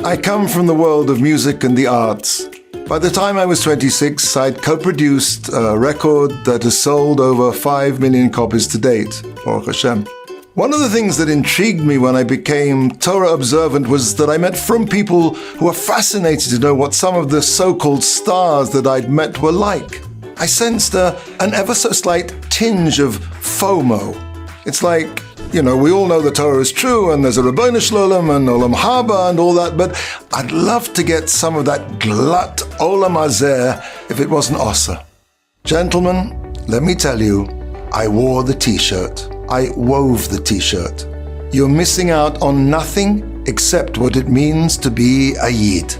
I come from the world of music and the arts. By the time I was 26, I'd co-produced a record that has sold over 5 million copies to date, Baruch Hashem. One of the things that intrigued me when I became Torah observant was that I met frum people who were fascinated to know what some of the so-called stars that I'd met were like. I sensed an ever so slight tinge of FOMO. It's like, we all know the Torah is true and there's a Ribono Shel Olam and Olam Haba and all that, but I'd love to get some of that glut Olam Hazeh if it wasn't Osa. Gentlemen, let me tell you, I wore the t-shirt. I wove the t-shirt. You're missing out on nothing except what it means to be a Yid.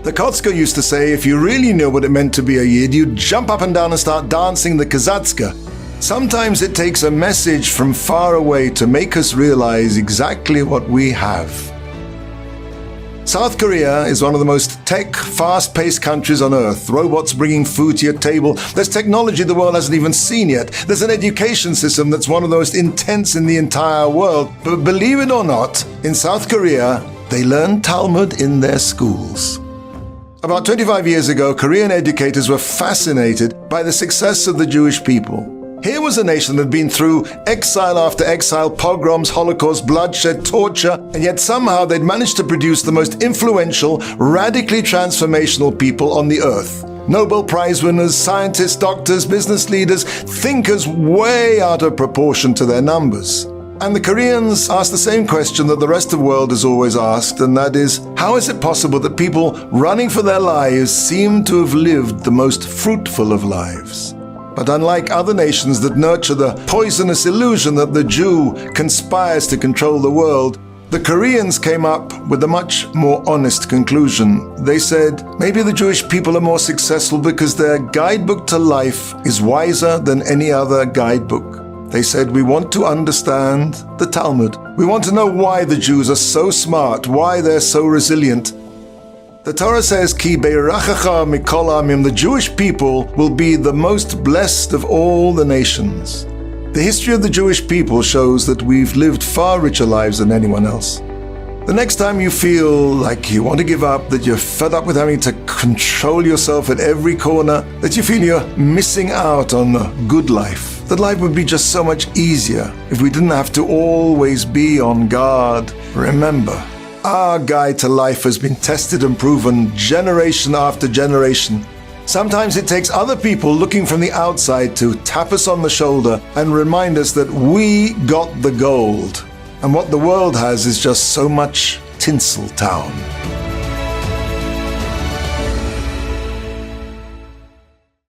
The Kotzker used to say if you really knew what it meant to be a Yid, you'd jump up and down and start dancing the Kazatzka. Sometimes it takes a message from far away to make us realize exactly what we have. South Korea is one of the most tech, fast-paced countries on earth. Robots bringing food to your table. There's technology the world hasn't even seen yet. There's an education system that's one of the most intense in the entire world. But believe it or not, in South Korea, they learn Talmud in their schools. About 25 years ago, Korean educators were fascinated by the success of the Jewish people. Here was a nation that had been through exile after exile, pogroms, holocaust, bloodshed, torture, and yet somehow they'd managed to produce the most influential, radically transformational people on the earth. Nobel Prize winners, scientists, doctors, business leaders, thinkers way out of proportion to their numbers. And the Koreans asked the same question that the rest of the world has always asked, and that is, how is it possible that people running for their lives seem to have lived the most fruitful of lives? But unlike other nations that nurture the poisonous illusion that the Jew conspires to control the world, the Koreans came up with a much more honest conclusion. They said, maybe the Jewish people are more successful because their guidebook to life is wiser than any other guidebook. They said, we want to understand the Talmud. We want to know why the Jews are so smart, why they're so resilient. The Torah says, Ki beirachacha mikol ha'amim, the Jewish people will be the most blessed of all the nations. The history of the Jewish people shows that we've lived far richer lives than anyone else. The next time you feel like you want to give up, that you're fed up with having to control yourself at every corner, that you feel you're missing out on a good life, that life would be just so much easier if we didn't have to always be on guard, remember, our guide to life has been tested and proven generation after generation. Sometimes it takes other people looking from the outside to tap us on the shoulder and remind us that we got the gold. And what the world has is just so much Tinseltown.